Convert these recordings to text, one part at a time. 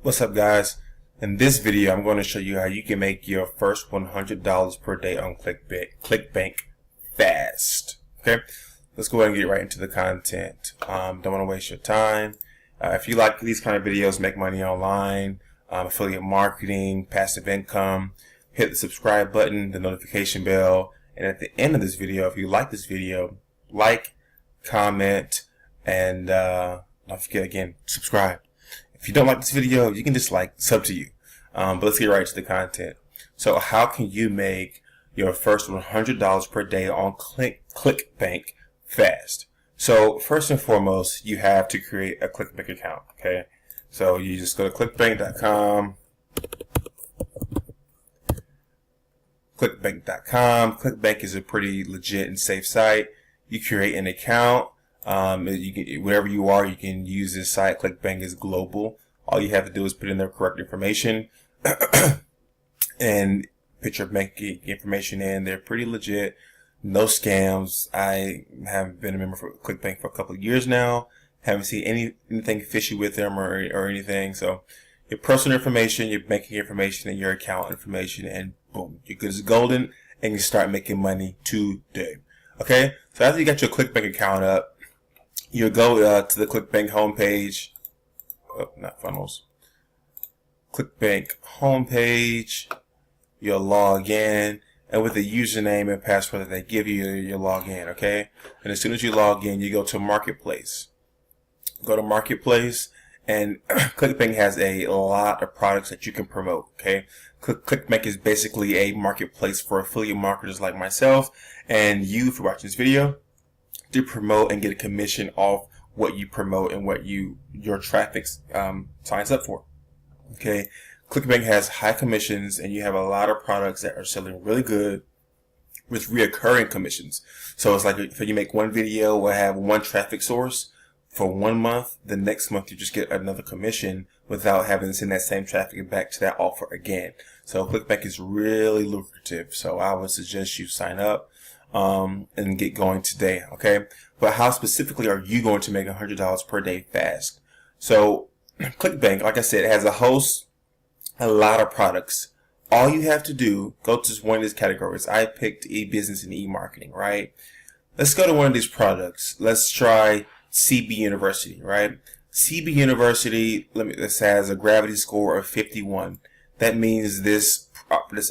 What's up, guys? In this video, I'm going to show you how you can make your first $100 per day on ClickBank fast. Okay, let's go ahead and get right into the content. Don't want to waste your time. If you like these kind of videos, make money online, affiliate marketing, passive income, hit the subscribe button, the notification bell, and at the end of this video, if you like this video, like, comment, and don't forget again, subscribe. If you don't like this video, you can just sub to you. But let's get right to the content. So how can you make your first $100 per day on ClickBank fast? So first and foremost, you have to create a ClickBank account. Okay, so you just go to clickbank.com. ClickBank is a pretty legit and safe site. You create an account. You can, wherever you are, you can use this site. ClickBank is global. All you have to do is put in the correct information and put your banking information in. They're pretty legit. No scams. I have been a member for ClickBank for a couple of years now. Haven't seen anything fishy with them or anything. So your personal information, your banking information, and your account information, and boom, you're good as golden, and you start making money today. Okay, so after you got your ClickBank account up, you'll go to the ClickBank homepage. Oh, not funnels. ClickBank homepage. You'll log in, and with the username and password that they give you, you'll log in. Okay, and as soon as you log in, you go to Marketplace. Go to Marketplace, and ClickBank has a lot of products that you can promote. Okay, ClickBank is basically a marketplace for affiliate marketers like myself and you for watching this video, to promote and get a commission off what you promote and what your traffic signs up for. Okay, ClickBank has high commissions, and you have a lot of products that are selling really good with reoccurring commissions. So it's like if you make one video or have one traffic source for 1 month, the next month you just get another commission without having to send that same traffic back to that offer again. So ClickBank is really lucrative. So I would suggest you sign up and get going today. Okay, but how specifically are you going to make $100 per day fast? So ClickBank, like I said, has a lot of products. All you have to do, go to one of these categories. I picked e-business and e-marketing, right? Let's go to one of these products. Let's try CB University, right? CB University, this has a gravity score of 51. That means this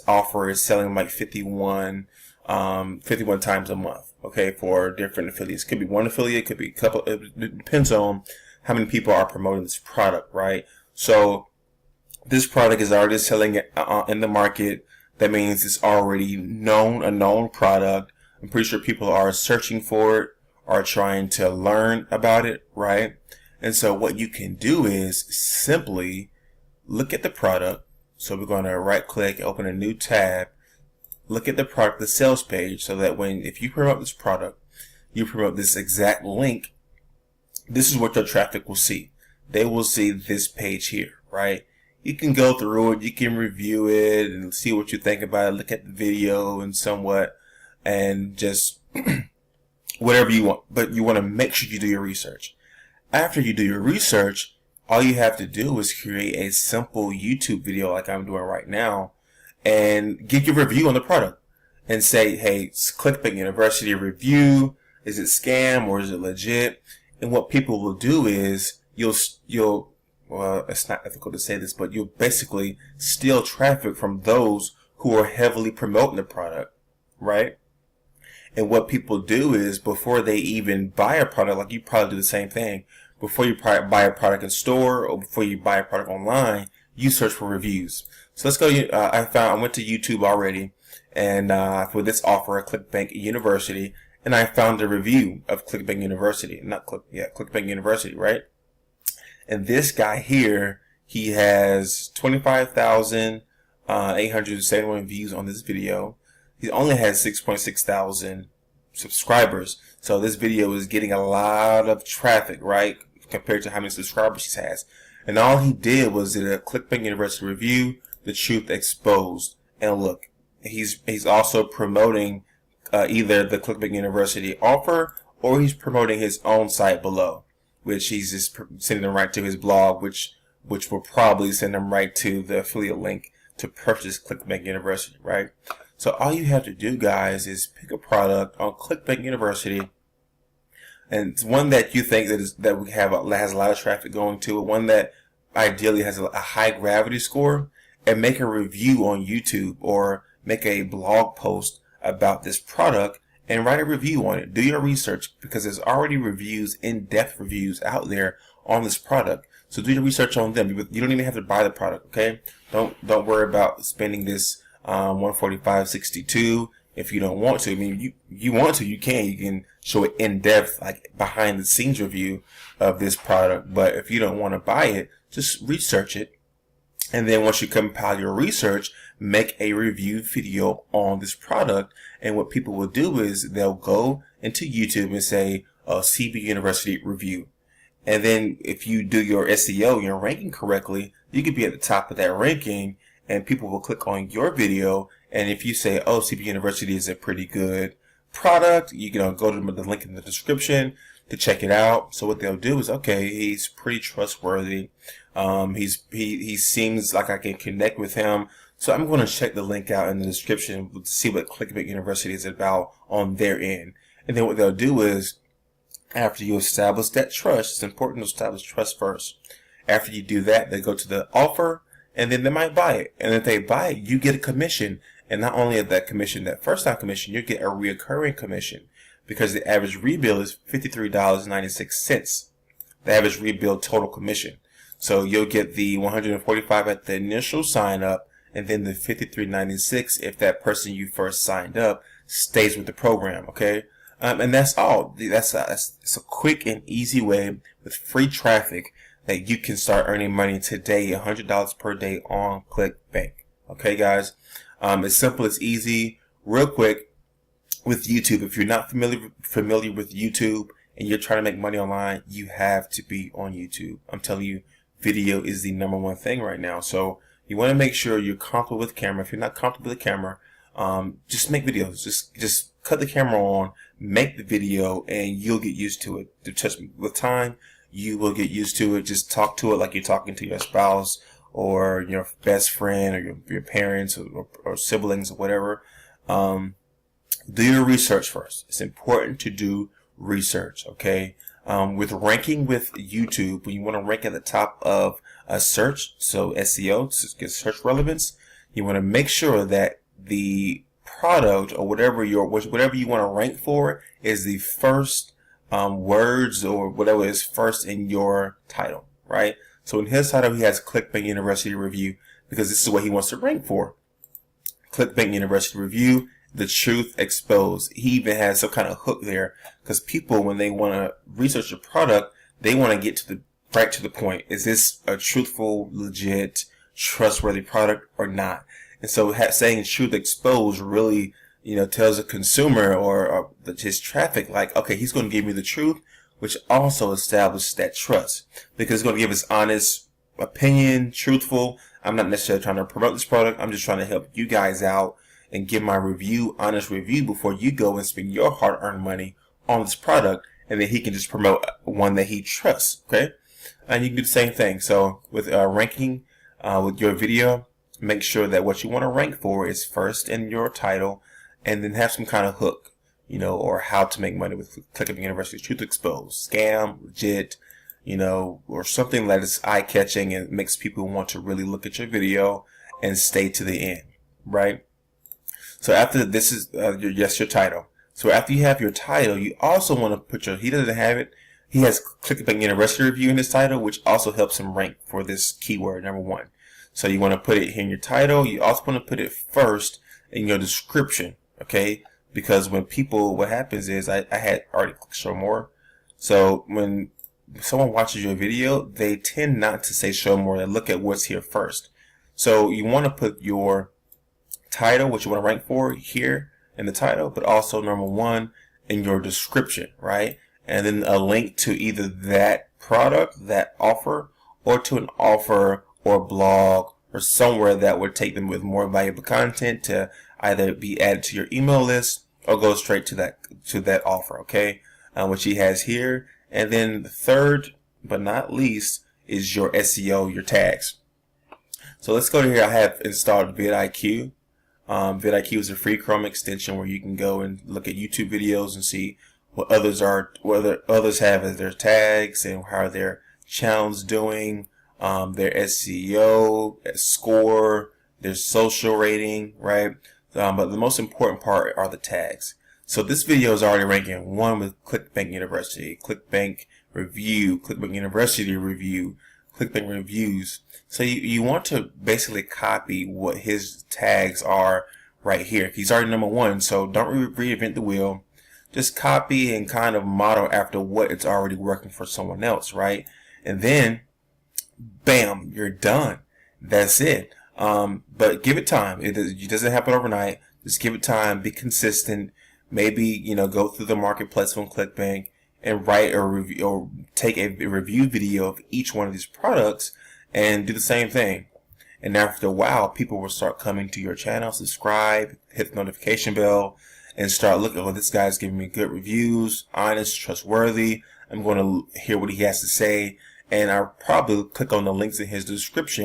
offer is selling like 51 times a month, okay, for different affiliates. Could be one affiliate, could be a couple. It depends on how many people are promoting this product, right? So this product is already selling in the market. That means it's already known, a known product. I'm pretty sure people are searching for it, are trying to learn about it, right? And so what you can do is simply look at the product. So we're going to right click, open a new tab, look at the product, the sales page, so that if you promote this product, you promote this exact link, this is what your traffic will see. They will see this page here, right? You can go through it, you can review it and see what you think about it, look at the video and somewhat, and just whatever you want. But you want to make sure you do your research. After you do your research, all you have to do is create a simple YouTube video like I'm doing right now, and give your review on the product and say, hey, it's ClickBank University review. Is it scam or is it legit? And what people will do is well, it's not ethical to say this, but you'll basically steal traffic from those who are heavily promoting the product, right? And what people do is, before they even buy a product, like you probably do the same thing, before you buy a product in store or before you buy a product online, you search for reviews. So let's go. I went to YouTube already, and for this offer, ClickBank University, and I found a review of ClickBank University, ClickBank University, right? And this guy here, he has 25,871 views on this video. He only has 6.6 thousand subscribers. So this video is getting a lot of traffic, right, compared to how many subscribers he has. And all he did was did a ClickBank University review, the truth exposed. And look, he's also promoting either the ClickBank University offer, or he's promoting his own site below, which he's just sending them right to his blog, which which will probably send them right to the affiliate link to purchase ClickBank University, right? So all you have to do, guys, is pick a product on ClickBank University, and it's one that you think has a lot of traffic going to it, one that ideally has a high gravity score, and make a review on YouTube or make a blog post about this product and write a review on it. Do your research, because there's already reviews, in-depth reviews out there on this product. So do your research on them. You don't even have to buy the product, okay? Don't worry about spending this $145.62 if you don't want to. I mean, you want to, you can show it in-depth, like behind the scenes review of this product. But if you don't want to buy it, just research it. And then once you compile your research, make a review video on this product. And what people will do is they'll go into YouTube and say, CB University review. And then if you do your SEO, your ranking correctly, you could be at the top of that ranking, and people will click on your video. And if you say, oh, CB University is a pretty good product, you can go to the link in the description to check it out. So what they'll do is, okay, he's pretty trustworthy. He seems like I can connect with him. So I'm going to check the link out in the description to see what ClickBank University is about on their end. And then what they'll do is, after you establish that trust, it's important to establish trust first. After you do that, they go to the offer, and then they might buy it. And if they buy it, you get a commission. And not only that commission, that first time commission, you get a recurring commission, because the average rebill is $53.96. The average rebill total commission. So you'll get the $145 at the initial sign up, and then the $53.96 if that person you first signed up stays with the program, okay? And that's all. It's a quick and easy way with free traffic that you can start earning money today, $100 per day on ClickBank. Okay, guys? It's simple, it's easy, real quick with YouTube. If you're not familiar with YouTube and you're trying to make money online, you have to be on YouTube. I'm telling you, video is the #1 thing right now. So you want to make sure you're comfortable with the camera. If you're not comfortable with the camera, just make videos. Just cut the camera on, make the video, and you'll get used to it. With time, you will get used to it. Just talk to it like you're talking to your spouse or your best friend or your parents or siblings or whatever. Do your research first. It's important to do research, okay? With ranking with YouTube, when you want to rank at the top of a search, so SEO, to get search relevance, you want to make sure that the product or whatever you want to rank for is the first words or whatever is first in your title, right? So in his title, he has ClickBank University Review, because this is what he wants to rank for. ClickBank University Review, the truth exposed. He even has some kind of hook there, because people, when they want to research a product, they want to get right to the point. Is this a truthful, legit, trustworthy product or not? And so saying truth exposed really, tells a consumer or his traffic, like, okay, he's going to give me the truth, which also establishes that trust, because it's going to give his honest opinion, truthful. I'm not necessarily trying to promote this product. I'm just trying to help you guys out and give my review, honest review, before you go and spend your hard-earned money on this product, and then he can just promote one that he trusts, okay? And you can do the same thing. So with ranking with your video, make sure that what you want to rank for is first in your title, and then have some kind of hook, or how to make money with ClickBank University, truth exposed, scam, legit, or something that is eye-catching and makes people want to really look at your video and stay to the end, right? So after this is your title. So after you have your title, you also want to put he doesn't have it. He has ClickBank University Review in his title, which also helps him rank for this keyword, #1. So you want to put it here in your title. You also want to put it first in your description, okay? Because when what happens is, I had already clicked show more. So when someone watches your video, they tend not to say show more. They look at what's here first. So you want to put your title, what you want to rank for, here in the title, but also #1 in your description, right? And then a link to either that product, that offer, or to an offer or blog or somewhere that would take them with more valuable content to either be added to your email list or go straight to that offer, okay? Which he has here. And then the third but not least is your SEO, your tags. So let's go to here. I have installed vidIQ. vidIQ is a free Chrome extension where you can go and look at YouTube videos and see what others have as their tags and how their channel's doing, their SEO score, their social rating, right? But the most important part are the tags. So this video is already ranking 1 with ClickBank University, ClickBank Review, ClickBank University Review, ClickBank Reviews. So you want to basically copy what his tags are right here. He's already number 1, so don't reinvent the wheel. Just copy and kind of model after what it's already working for someone else, right? And then, bam, you're done. That's it. But give it time. It doesn't happen overnight. Just give it time. Be consistent. Maybe, go through the marketplace on ClickBank and write a review or take a review video of each one of these products and do the same thing. And after a while, people will start coming to your channel, subscribe, hit the notification bell, and start looking. Oh, this guy's giving me good reviews, honest, trustworthy. I'm going to hear what he has to say, and I'll probably click on the links in his description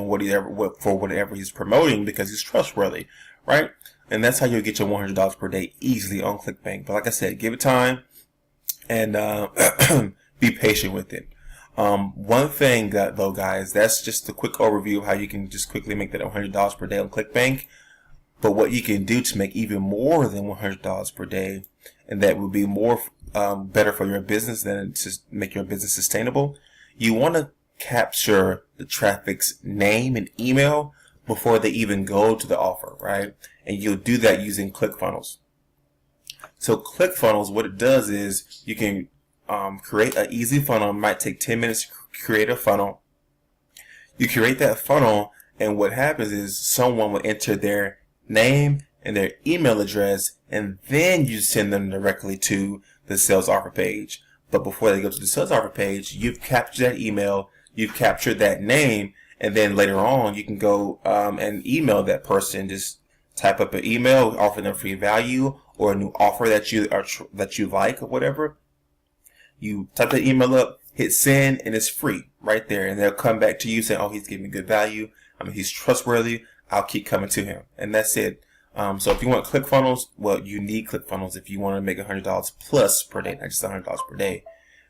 for whatever he's promoting because he's trustworthy, right? And that's how you'll get your $100 per day easily on ClickBank. But like I said, give it time and be patient with it. One thing though, guys, that's just a quick overview of how you can just quickly make that $100 per day on ClickBank. But what you can do to make even more than $100 per day, and that would be more better for your business than to make your business sustainable, you want to capture the traffic's name and email before they even go to the offer, right? And you'll do that using ClickFunnels. So ClickFunnels, what it does is you can create an easy funnel. It might take 10 minutes to create a funnel. You create that funnel, and what happens is someone will enter their name and their email address, and then you send them directly to the sales offer page. But before they go to the sales offer page, you've captured that email, you've captured that name, and then later on you can go and email that person. Just type up an email, offer them free value or a new offer that you like or whatever. You type that email up, hit send, and it's free right there. And they'll come back to you saying, "Oh, he's giving me good value. He's trustworthy. I'll keep coming to him." And that's it. So if you want ClickFunnels, well, you need ClickFunnels if you want to make $100 plus per day, not just $100 per day.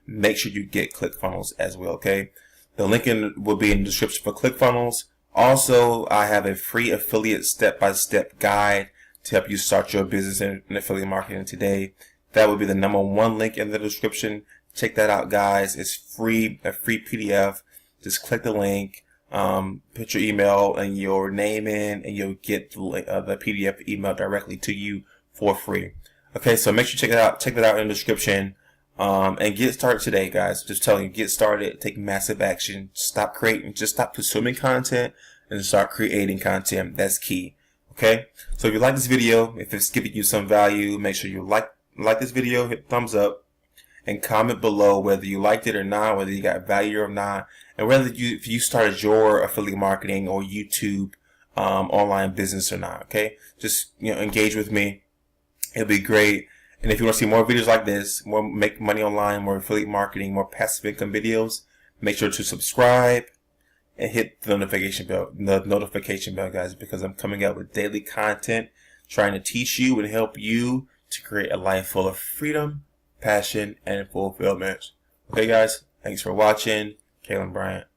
Make sure you get ClickFunnels as well, okay? The link will be in the description for ClickFunnels. Also, I have a free affiliate step-by-step guide to help you start your business in affiliate marketing today. That will be the #1 link in the description. Check that out, guys. It's free, a free PDF. Just click the link. Put your email and your name in, and you'll get the PDF emailed directly to you for free. Okay, so make sure you check it out. Check that out in the description. And get started today, guys. Just telling you, get started. Take massive action. Stop consuming content and start creating content. That's key. Okay. So if you like this video, if it's giving you some value, make sure you like this video, hit thumbs up, and comment below whether you liked it or not, whether you got value or not, and whether if you started your affiliate marketing or YouTube online business or not. Okay, just engage with me. It'll be great. And if you want to see more videos like this, more make money online, more affiliate marketing, more passive income videos, make sure to subscribe and hit the notification bell, guys, because I'm coming out with daily content, trying to teach you and help you to create a life full of freedom, passion, and fulfillment. Okay, guys, thanks for watching. Kalen Bryant.